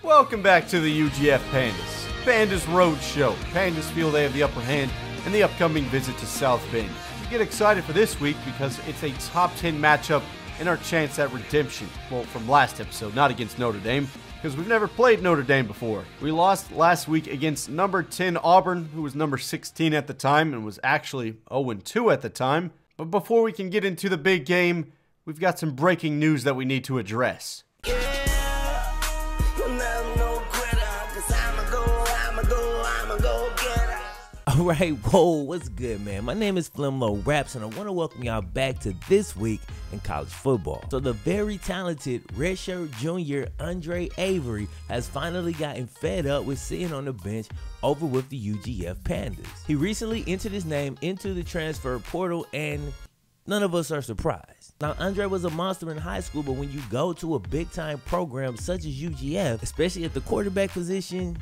Welcome back to the UGF Pandas. Pandas Road Show. Pandas feel they have the upper hand in the upcoming visit to South Bend. Get excited for this week because it's a top 10 matchup and our chance at redemption. Well, from last episode, not against Notre Dame, because we've never played Notre Dame before. We lost last week against number 10 Auburn, who was number 16 at the time and was actually 0-2 at the time. But before we can get into the big game, we've got some breaking news that we need to address. Alright, whoa, what's good, man? My name is FlemLo Raps, and I want to welcome y'all back to This Week in College Football. So the very talented redshirt junior Andre Avery has finally gotten fed up with sitting on the bench over with the UGF Pandas. He recently entered his name into the transfer portal, and none of us are surprised. Now, Andre was a monster in high school, but when you go to a big-time program such as UGF, especially at the quarterback position,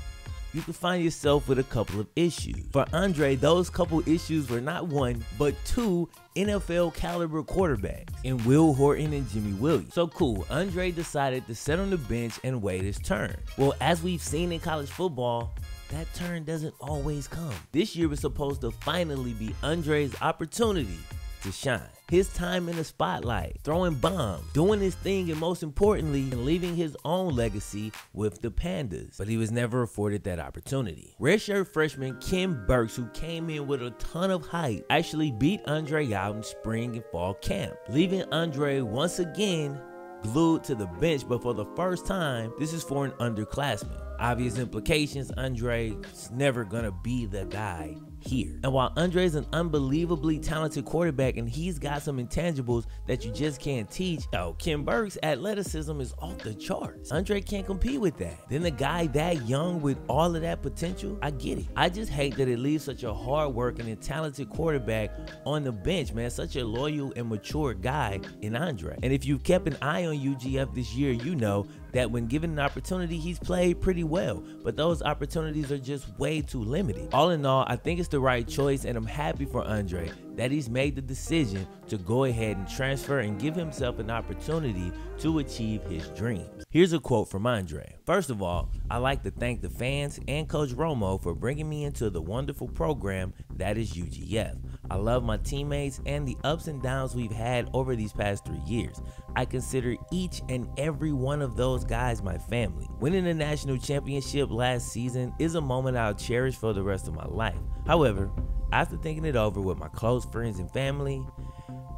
you can find yourself with a couple of issues. For Andre, those couple issues were not one, but two NFL caliber quarterbacks in Will Horton and Jimmy Williams. So cool, Andre decided to sit on the bench and wait his turn. Well, as we've seen in college football, that turn doesn't always come. This year was supposed to finally be Andre's opportunity to shine. His time in the spotlight, throwing bombs, doing his thing, and most importantly, leaving his own legacy with the Pandas. But he was never afforded that opportunity. Redshirt freshman Kim Burks, who came in with a ton of hype, actually beat Andre out in spring and fall camp, leaving Andre once again glued to the bench. But for the first time, this is for an underclassman. Obvious implications, Andre's never gonna be the guy here. And while Andre's an unbelievably talented quarterback and he's got some intangibles that you just can't teach, Kim Burks' athleticism is off the charts. Andre can't compete with that. Then the guy that young with all of that potential, I get it. I just hate that it leaves such a hard-working and talented quarterback on the bench, man. Such a loyal and mature guy in Andre. And if you've kept an eye on UGF this year, you know that when given an opportunity, he's played pretty well, but those opportunities are just way too limited. All in all, I think it's the right choice, and I'm happy for Andre that he's made the decision to go ahead and transfer and give himself an opportunity to achieve his dreams. Here's a quote from Andre. First of all, I'd like to thank the fans and Coach Romo for bringing me into the wonderful program that is UGF. I love my teammates and the ups and downs we've had over these past 3 years. I consider each and every one of those guys my family. Winning a national championship last season is a moment I'll cherish for the rest of my life. However, after thinking it over with my close friends and family,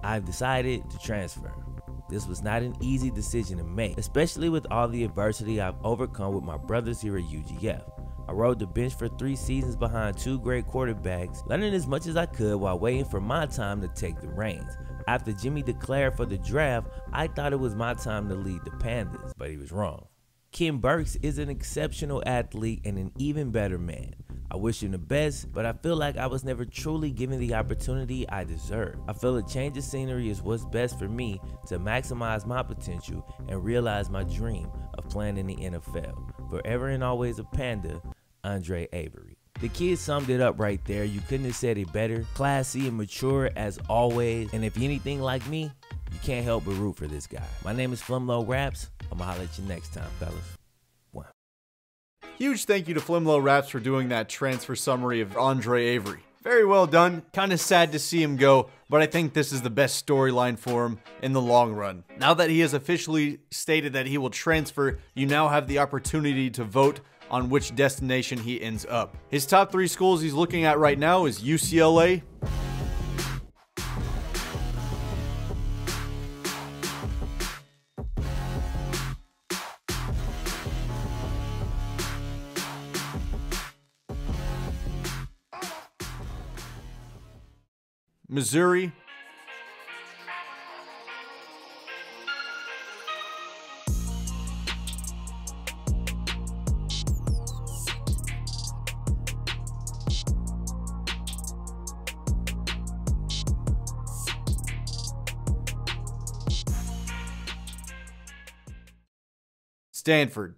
I've decided to transfer. This was not an easy decision to make, especially with all the adversity I've overcome with my brothers here at UGF. I rode the bench for 3 seasons behind 2 great quarterbacks, learning as much as I could while waiting for my time to take the reins. After Jimmy declared for the draft, I thought it was my time to lead the Pandas, but he was wrong. Kim Burks is an exceptional athlete and an even better man. I wish him the best, but I feel like I was never truly given the opportunity I deserve. I feel a change of scenery is what's best for me to maximize my potential and realize my dream of playing in the NFL. Forever and always a Panda, Andre Avery. The kid summed it up right there. You couldn't have said it better. Classy and mature as always. And if you're anything like me, you can't help but root for this guy. My name is FlemLo Raps. I'm gonna holler at you next time, fellas. Huge thank you to FlemLo Raps for doing that transfer summary of Andre Avery. Very well done. Kind of sad to see him go, but I think this is the best storyline for him in the long run. Now that he has officially stated that he will transfer, you now have the opportunity to vote on which destination he ends up. His top 3 schools he's looking at right now is UCLA, Missouri, Stanford.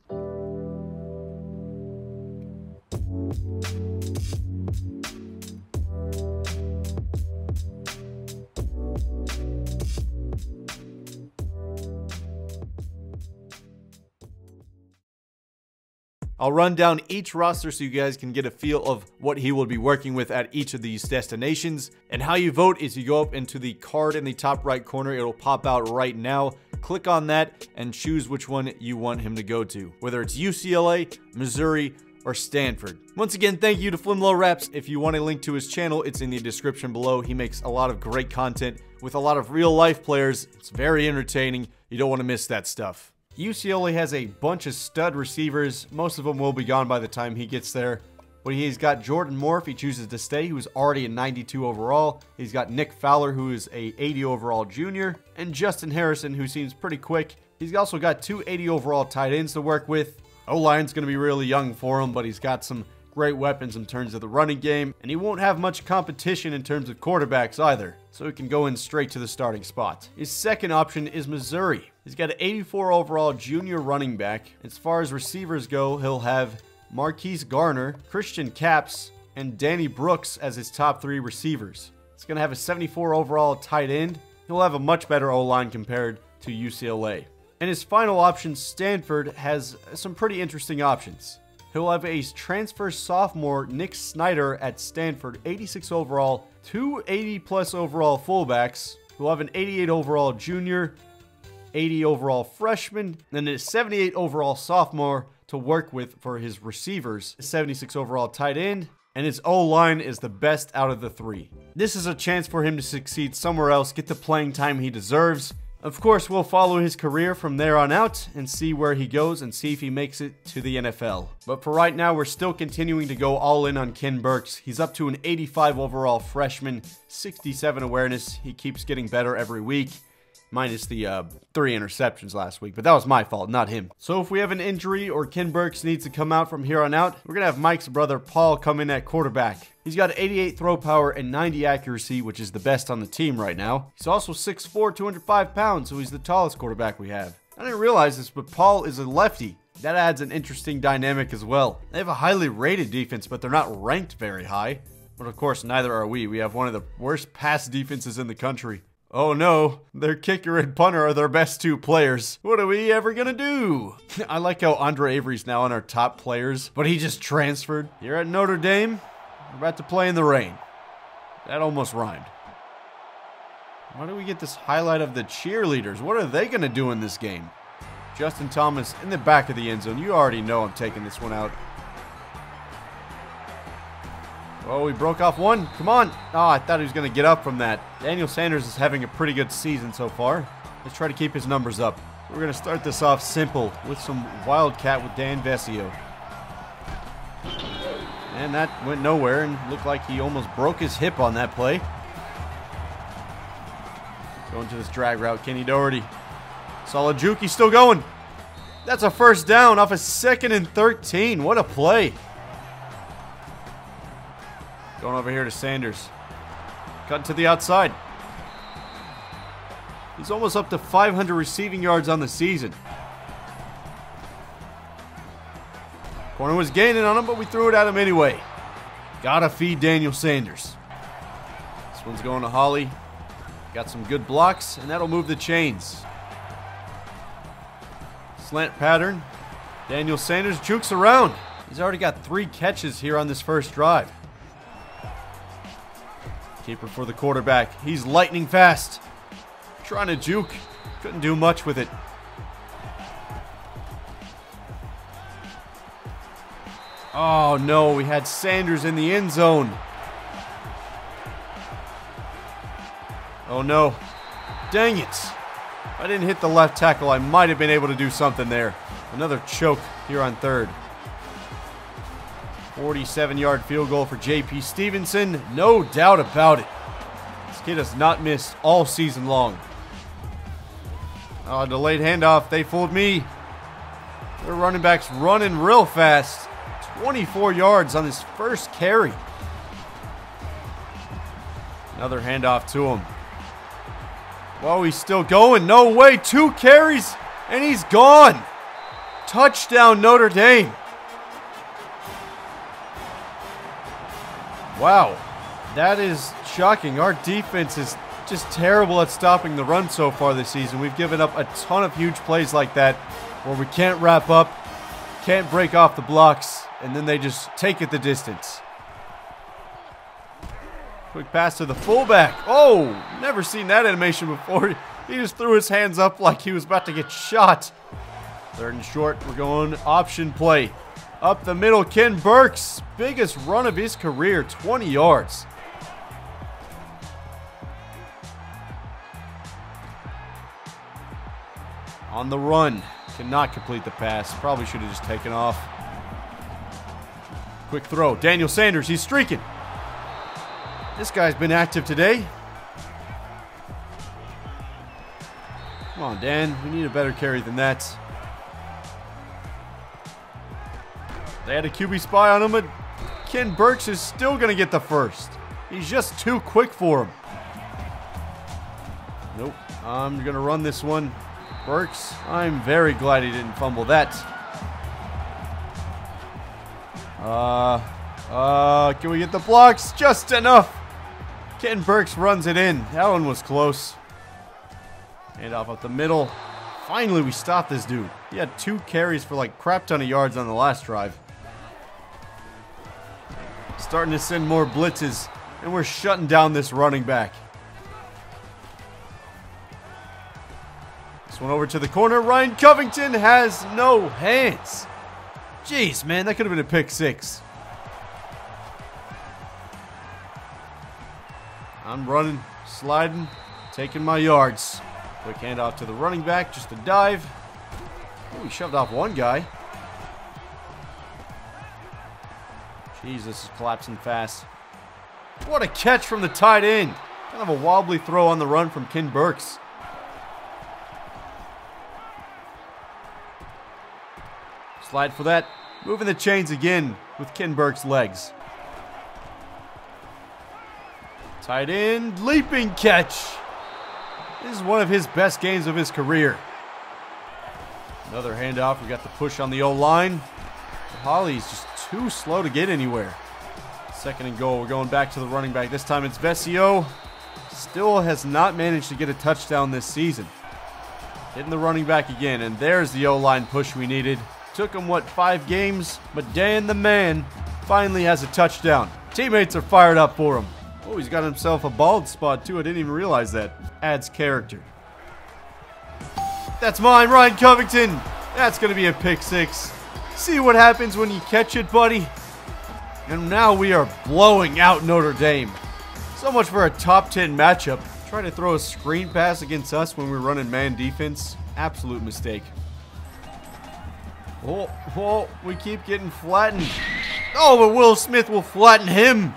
I'll run down each roster so you guys can get a feel of what he will be working with at each of these destinations. And how you vote is you go up into the card in the top right corner. It'll pop out right now. Click on that and choose which one you want him to go to, whether it's UCLA, Missouri, or Stanford. Once again, thank you to FlemLo Raps. If you want a link to his channel, it's in the description below. He makes a lot of great content with a lot of real life players. It's very entertaining. You don't want to miss that stuff. UCLA has a bunch of stud receivers. Most of them will be gone by the time he gets there. But he's got Jordan Moore if he chooses to stay, who's already a 92 overall. He's got Nick Fowler, who is a 80 overall junior. And Justin Harrison, who seems pretty quick. He's also got two 80 overall tight ends to work with. O-line's going to be really young for him, but he's got some great weapons in terms of the running game. And he won't have much competition in terms of quarterbacks either, so he can go in straight to the starting spot. His second option is Missouri. He's got an 84 overall junior running back. As far as receivers go, he'll have Marquise Garner, Christian Capps, and Danny Brooks as his top three receivers. He's going to have a 74 overall tight end. He'll have a much better O-line compared to UCLA. And his final option, Stanford, has some pretty interesting options. He'll have a transfer sophomore, Nick Snyder, at Stanford, 86 overall, two 80-plus overall fullbacks. He'll have an 88 overall junior, 80 overall freshman, and a 78 overall sophomore to work with for his receivers, 76 overall tight end, and his O-line is the best out of the three. This is a chance for him to succeed somewhere else, get the playing time he deserves. Of course, we'll follow his career from there on out and see where he goes and see if he makes it to the NFL. But for right now, we're still continuing to go all in on Ken Burks. He's up to an 85 overall freshman, 67 awareness. He keeps getting better every week, minus the 3 interceptions last week, but that was my fault, not him. So if we have an injury or Ken Burks needs to come out from here on out, we're going to have Mike's brother Paul come in at quarterback. He's got 88 throw power and 90 accuracy, which is the best on the team right now. He's also 6'4", 205 pounds, so he's the tallest quarterback we have. I didn't realize this, but Paul is a lefty. That adds an interesting dynamic as well. They have a highly rated defense, but they're not ranked very high. But of course, neither are we. We have one of the worst pass defenses in the country. Oh no, their kicker and punter are their best two players. What are we ever gonna do? I like how Andre Avery's now on our top players, but he just transferred. Here at Notre Dame, we're about to play in the rain. That almost rhymed. Why do we get this highlight of the cheerleaders? What are they gonna do in this game? Justin Thomas in the back of the end zone. You already know I'm taking this one out. Oh, we broke off one. Come on. Oh, I thought he was going to get up from that. Daniel Sanders is having a pretty good season so far. Let's try to keep his numbers up. We're going to start this off simple with some Wildcat with Dan Vesio. And that went nowhere and looked like he almost broke his hip on that play. Going to this drag route, Kenny Doherty. Solid juke, he's still going. That's a first down off a 2nd and 13. What a play. Going over here to Sanders. Cut to the outside. He's almost up to 500 receiving yards on the season. Corner was gaining on him, but we threw it at him anyway. Gotta feed Daniel Sanders. This one's going to Holly. Got some good blocks, and that'll move the chains. Slant pattern. Daniel Sanders jukes around. He's already got 3 catches here on this first drive. Keeper for the quarterback. He's lightning fast. Trying to juke. Couldn't do much with it. Oh no, we had Sanders in the end zone. Oh no. Dang it. If I didn't hit the left tackle, I might have been able to do something there. Another choke here on third. 47-yard field goal for J.P. Stevenson. No doubt about it. This kid has not missed all season long. Oh, delayed handoff. They fooled me. Their running back's running real fast. 24 yards on his first carry. Another handoff to him. Whoa, he's still going. No way. 2 carries, and he's gone. Touchdown, Notre Dame. Wow, that is shocking. Our defense is just terrible at stopping the run so far this season. We've given up a ton of huge plays like that where we can't wrap up, can't break off the blocks, and then they just take it the distance. Quick pass to the fullback. Oh, never seen that animation before. He just threw his hands up like he was about to get shot. 3rd and short, we're going option play. Up the middle, Ken Burks. Biggest run of his career, 20 yards. On the run. Cannot complete the pass. Probably should have just taken off. Quick throw. Daniel Sanders, he's streaking. This guy's been active today. Come on, Dan. We need a better carry than that. They had a QB spy on him, but Ken Burks is still going to get the first. He's just too quick for him. Nope. I'm going to run this one. Burks, I'm very glad he didn't fumble that. Can we get the blocks? Just enough. Ken Burks runs it in. That one was close. Hand off up the middle. Finally, we stopped this dude. He had 2 carries for like crap ton of yards on the last drive. Starting to send more blitzes, and we're shutting down this running back. This one over to the corner. Ryan Covington has no hands. Jeez, man, that could have been a pick 6. I'm running, sliding, taking my yards. Quick handoff to the running back, just a dive. Oh, he shoved off one guy. Jeez, this is collapsing fast. What a catch from the tight end. Kind of a wobbly throw on the run from Ken Burks. Slide for that. Moving the chains again with Ken Burks' legs. Tight end, leaping catch. This is one of his best games of his career. Another handoff. We got the push on the O-line. Holly's just too slow to get anywhere. 2nd and goal. We're going back to the running back. This time it's Vesio. Still has not managed to get a touchdown this season. Hitting the running back again, and there's the O-line push we needed. Took him, what, 5 games? But Dan the man finally has a touchdown. Teammates are fired up for him. Oh, he's got himself a bald spot, too. I didn't even realize that. Adds character. That's mine, Ryan Covington. That's going to be a pick 6. See what happens when you catch it, buddy. And now we are blowing out Notre Dame. So much for a top 10 matchup. Trying to throw a screen pass against us when we're running man defense. Absolute mistake. Oh, we keep getting flattened. Oh, but Will Smith will flatten him.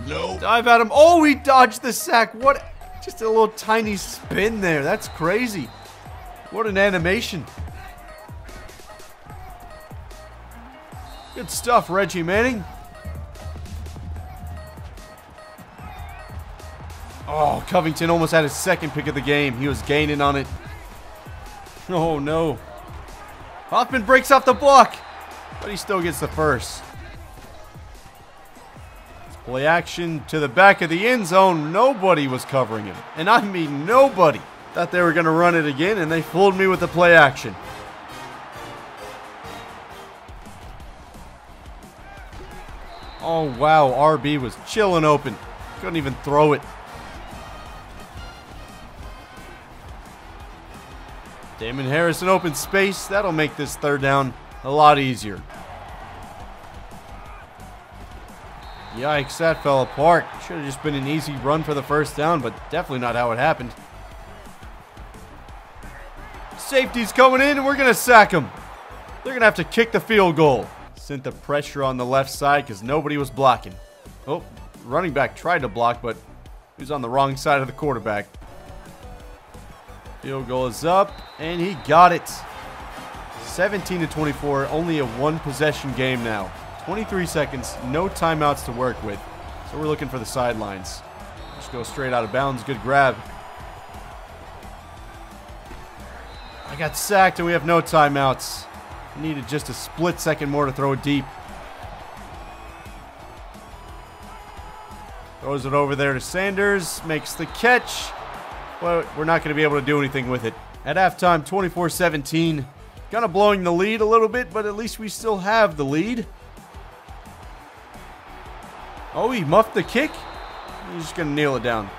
No. Dive at him. Oh, he dodged the sack. What? Just a little tiny spin there. That's crazy. What an animation. Good stuff, Reggie Manning. Oh, Covington almost had his 2nd pick of the game. He was gaining on it. Oh, no. Hoffman breaks off the block, but he still gets the first. Play action to the back of the end zone. Nobody was covering him. And I mean nobody. Thought they were going to run it again, and they fooled me with the play action. Oh, wow. RB was chilling open. Couldn't even throw it. Damon Harris in open space. That'll make this 3rd down a lot easier. Yikes, that fell apart. Should have just been an easy run for the 1st down, but definitely not how it happened. Safety's coming in, and we're going to sack him. They're going to have to kick the field goal. Sent the pressure on the left side because nobody was blocking. Oh, running back tried to block, but he was on the wrong side of the quarterback. Field goal is up, and he got it. 17-24, only a 1-possession game now. 23 seconds, no timeouts to work with. So we're looking for the sidelines. Just go straight out of bounds. Good grab. I got sacked, and we have no timeouts. Needed just a split second more to throw it deep. Throws it over there to Sanders. Makes the catch. Well, we're not going to be able to do anything with it. At halftime, 24-17. Kind of blowing the lead a little bit, but at least we still have the lead. Oh, he muffed the kick. He's just going to nail it down.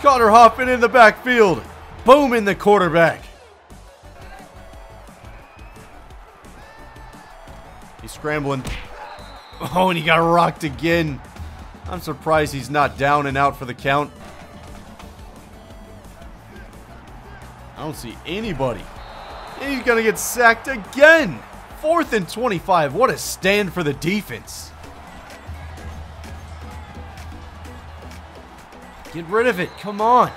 Connor Hoffman in the backfield. Boom in the quarterback. He's scrambling. Oh, and he got rocked again. I'm surprised he's not down and out for the count. I don't see anybody. And he's going to get sacked again. 4th and 25. What a stand for the defense. Get rid of it. Come on.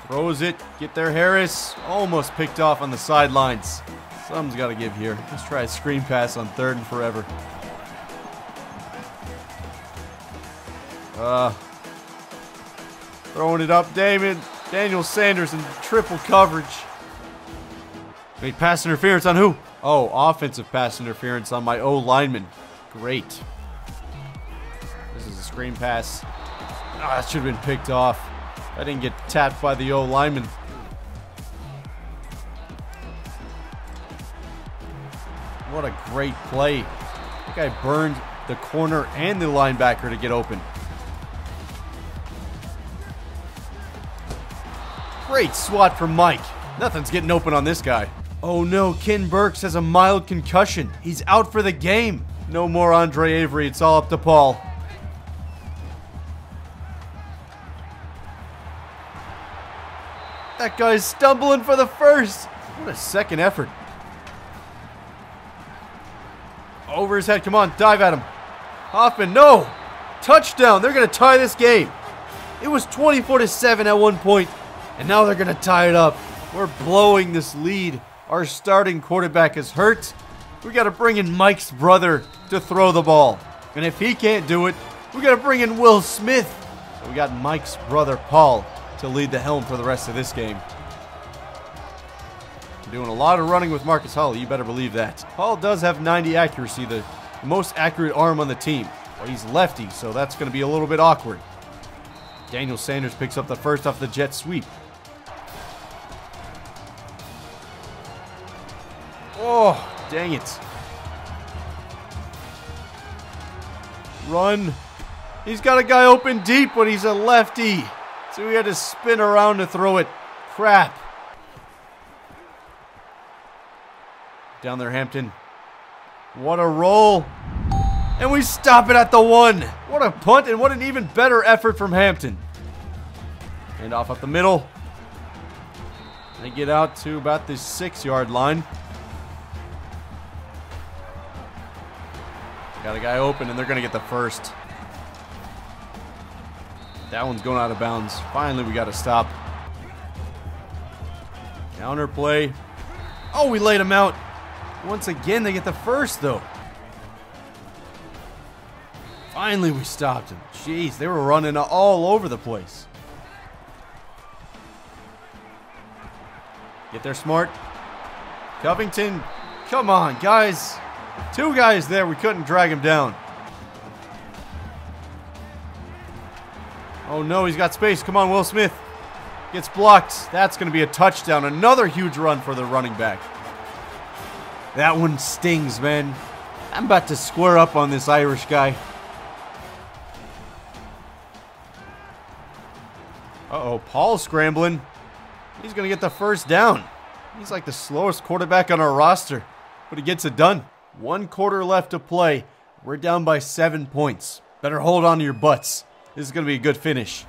Throws it. Get there, Harris. Almost picked off on the sidelines. Something's got to give here. Let's try a screen pass on 3rd and forever. Throwing it up, Daniel Sanders in triple coverage. Made pass interference on who? Oh, offensive pass interference on my O lineman. Great. This is a screen pass. That should have been picked off. I didn't get tapped by the O lineman. What a great play. That guy burned the corner and the linebacker to get open. Great swat from Mike. Nothing's getting open on this guy. Oh no, Ken Burks has a mild concussion. He's out for the game. No more Andre Avery. It's all up to Paul. That guy's stumbling for the first. What a second effort. Over his head. Come on, dive at him. Hoffman, no. Touchdown. They're going to tie this game. It was 24-7 at one point, and now they're going to tie it up. We're blowing this lead. Our starting quarterback is hurt. We got to bring in Mike's brother to throw the ball. And if he can't do it, we got to bring in Will Smith. So we got Mike's brother, Paul, to lead the helm for the rest of this game. Doing a lot of running with Marcus Holly, you better believe that. Paul does have 90 accuracy, the most accurate arm on the team. Well, he's lefty, so that's going to be a little bit awkward. Daniel Sanders picks up the first off the jet sweep. Oh, dang it. Run. He's got a guy open deep, but he's a lefty. So he had to spin around to throw it. Crap. Down there, Hampton. What a roll. And we stop it at the 1. What a punt, and what an even better effort from Hampton. And off up the middle. They get out to about the 6-yard line. Got a guy open, and they're going to get the first. That one's going out of bounds. Finally, we got to stop. Counter play. Oh, we laid him out. Once again, they get the first, though. Finally, we stopped him. Jeez, they were running all over the place. Get there smart. Covington. Come on, guys. 2 guys there. We couldn't drag him down. Oh, no, he's got space. Come on, Will Smith. Gets blocked. That's going to be a touchdown. Another huge run for the running back. That one stings, man. I'm about to square up on this Irish guy. Uh-oh, Paul's scrambling. He's going to get the first down. He's like the slowest quarterback on our roster, but he gets it done. 1 quarter left to play. We're down by 7 points. Better hold on to your butts. This is going to be a good finish.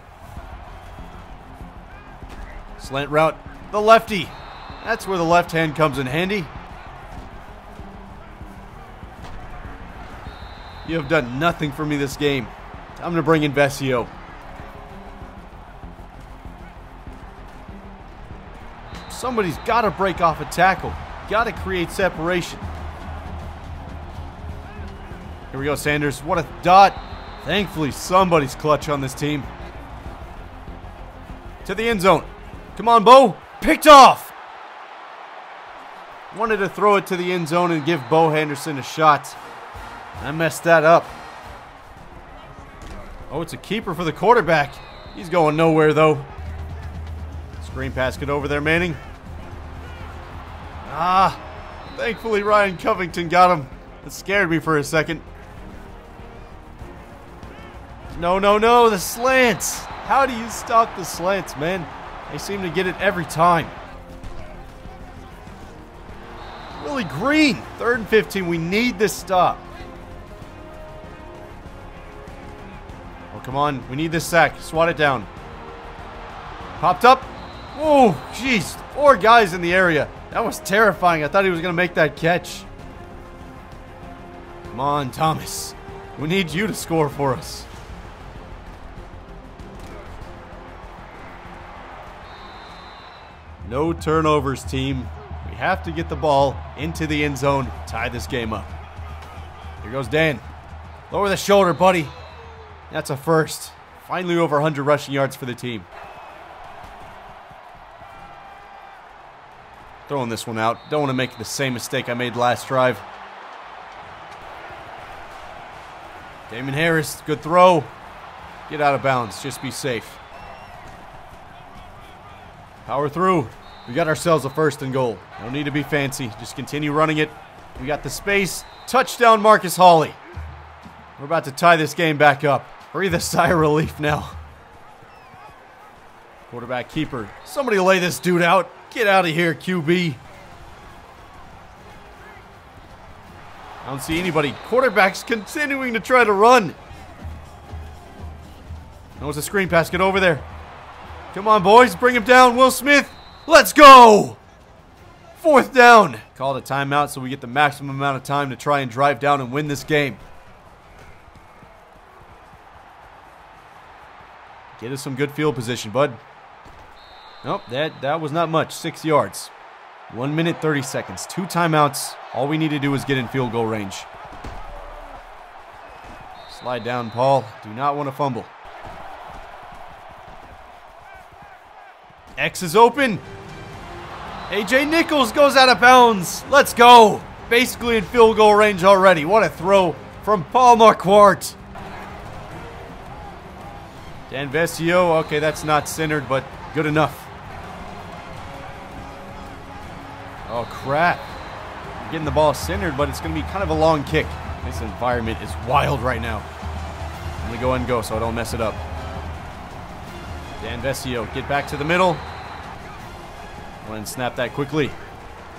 Slant route. The lefty. That's where the left hand comes in handy. You have done nothing for me this game. I'm going to bring in Vesio. Somebody's got to break off a tackle. Got to create separation. Here we go, Sanders. What a dot. Thankfully, somebody's clutch on this team. To the end zone. Come on, Bo. Picked off. Wanted to throw it to the end zone and give Bo Henderson a shot. I messed that up. Oh, it's a keeper for the quarterback. He's going nowhere, though. Screen pass, get over there, Manning. Ah, thankfully Ryan Covington got him. It scared me for a second. No, no, no, the slants. How do you stop the slants, man? They seem to get it every time. Willie Green, 3rd and 15. We need this stop. Oh, come on. We need this sack. Swat it down. Popped up. Oh, jeez. 4 guys in the area. That was terrifying. I thought he was going to make that catch. Come on, Thomas. We need you to score for us. No turnovers, team. We have to get the ball into the end zone, tie this game up. Here goes Dan. Lower the shoulder, buddy. That's a first. Finally over 100 rushing yards for the team. Throwing this one out. Don't want to make the same mistake I made last drive. Damon Harris, good throw. Get out of bounds. Just be safe. Power through. We got ourselves a 1st and goal. No need to be fancy. Just continue running it. We got the space. Touchdown, Marcus Hawley. We're about to tie this game back up. Breathe a sigh of relief now. Quarterback keeper. Somebody lay this dude out. Get out of here, QB. I don't see anybody. Quarterback's continuing to try to run. No, it's a screen pass. Get over there. Come on, boys. Bring him down. Will Smith. Let's go. 4th down. Called a timeout so we get the maximum amount of time to try and drive down and win this game. Get us some good field position, bud. Nope, that was not much. 6 yards. 1 minute, 30 seconds. 2 timeouts. All we need to do is get in field goal range. Slide down, Paul. Do not want to fumble. X is open. AJ Nichols goes out of bounds. Let's go. Basically in field goal range already. What a throw from Paul Marquardt. Dan Vesio. Okay, that's not centered, but good enough. Oh, crap. We're getting the ball centered, but it's going to be kind of a long kick. This environment is wild right now. I'm going to go ahead and go so I don't mess it up. Dan Vesio, get back to the middle. Go ahead and snap that quickly.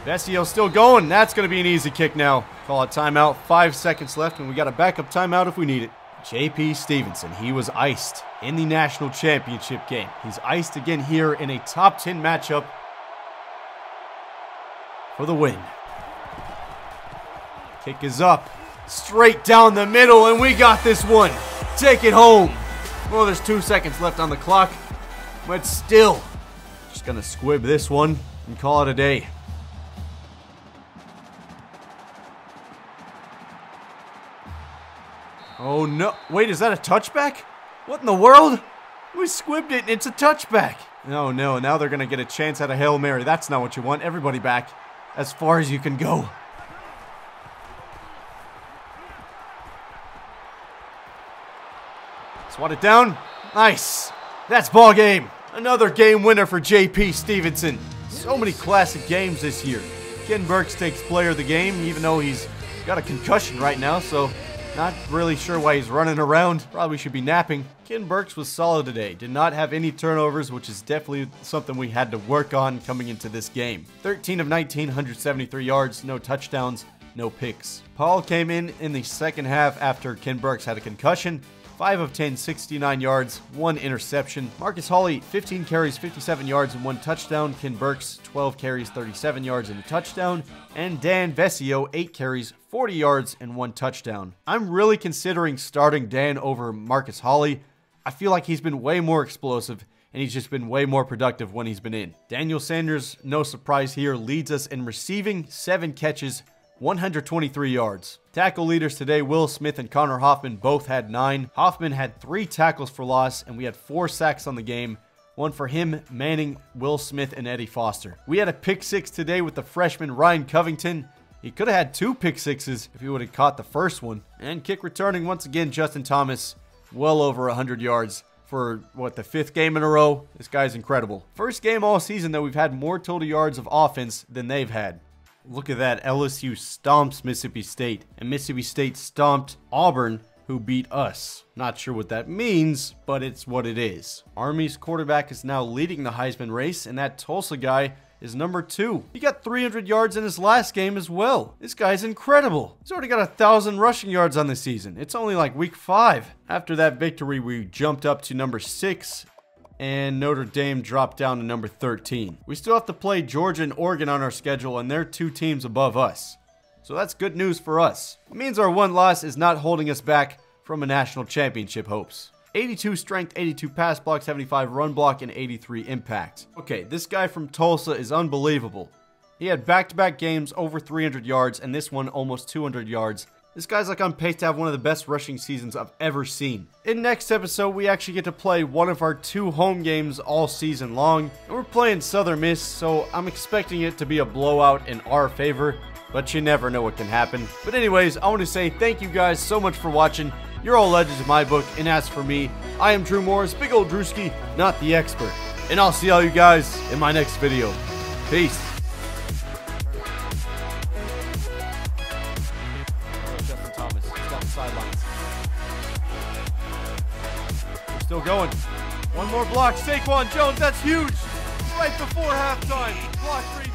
Vesio still going. That's going to be an easy kick now. Call a timeout. 5 seconds left, and we got a backup timeout if we need it. J.P. Stevenson, he was iced in the national championship game. He's iced again here in a top 10 matchup for the win. Kick is up. Straight down the middle, and we got this one. Take it home. Well, there's 2 seconds left on the clock, but still, just gonna squib this one and call it a day. Oh no, wait, is that a touchback? What in the world? We squibbed it and it's a touchback. Oh no, now they're gonna get a chance at a Hail Mary. That's not what you want. Everybody back as far as you can go. Swat it down. Nice. That's ball game. Another game winner for J.P. Stevenson. So many classic games this year. Ken Burks takes player of the game, even though he's got a concussion right now, so not really sure why he's running around. Probably should be napping. Ken Burks was solid today. Did not have any turnovers, which is definitely something we had to work on coming into this game. 13 of 19, 173 yards, no touchdowns, no picks. Paul came in the second half after Ken Burks had a concussion. 5 of 10, 69 yards, 1 interception. Marcus Hawley, 15 carries, 57 yards, and 1 touchdown. Ken Burks, 12 carries, 37 yards, and a touchdown. And Dan Vesio, 8 carries, 40 yards, and 1 touchdown. I'm really considering starting Dan over Marcus Hawley. I feel like he's been way more explosive, and he's just been way more productive when he's been in. Daniel Sanders, no surprise here, leads us in receiving, 7 catches, 123 yards. Tackle leaders today, Will Smith and Connor Hoffman both had 9. Hoffman had 3 tackles for loss, and we had 4 sacks on the game. 1 for him, Manning, Will Smith, and Eddie Foster. We had a pick 6 today with the freshman Ryan Covington. He could have had 2 pick 6s if he would have caught the first one. And kick returning once again, Justin Thomas. well over 100 yards for, what, the 5th game in a row? This guy's incredible. First game all season that we've had more total yards of offense than they've had. Look at that. LSU stomps Mississippi State, and Mississippi State stomped Auburn, who beat us. Not sure what that means, but it's what it is. Army's quarterback is now leading the Heisman race, and that Tulsa guy is number 2. He got 300 yards in his last game as well. This guy's incredible. He's already got 1,000 rushing yards on the season. It's only like week 5. After that victory, we jumped up to number 6, and Notre Dame dropped down to number 13. We still have to play Georgia and Oregon on our schedule, and they're 2 teams above us. So that's good news for us. It means our one loss is not holding us back from a national championship hopes. 82 strength, 82 pass block, 75 run block, and 83 impact. Okay, this guy from Tulsa is unbelievable. He had back-to-back games over 300 yards, and this one almost 200 yards. This guy's like on pace to have one of the best rushing seasons I've ever seen. In next episode, we actually get to play one of our 2 home games all season long, and we're playing Southern Miss, so I'm expecting it to be a blowout in our favor, but you never know what can happen. But anyways, I want to say thank you guys so much for watching. You're all legends in my book, and as for me, I am Drew Morris, Big Ol' Drewski, not the expert. And I'll see all you guys in my next video. Peace. Thomas, he's got the sidelines. We're still going. One more block. Saquon Jones, that's huge. Right before halftime. Block 3.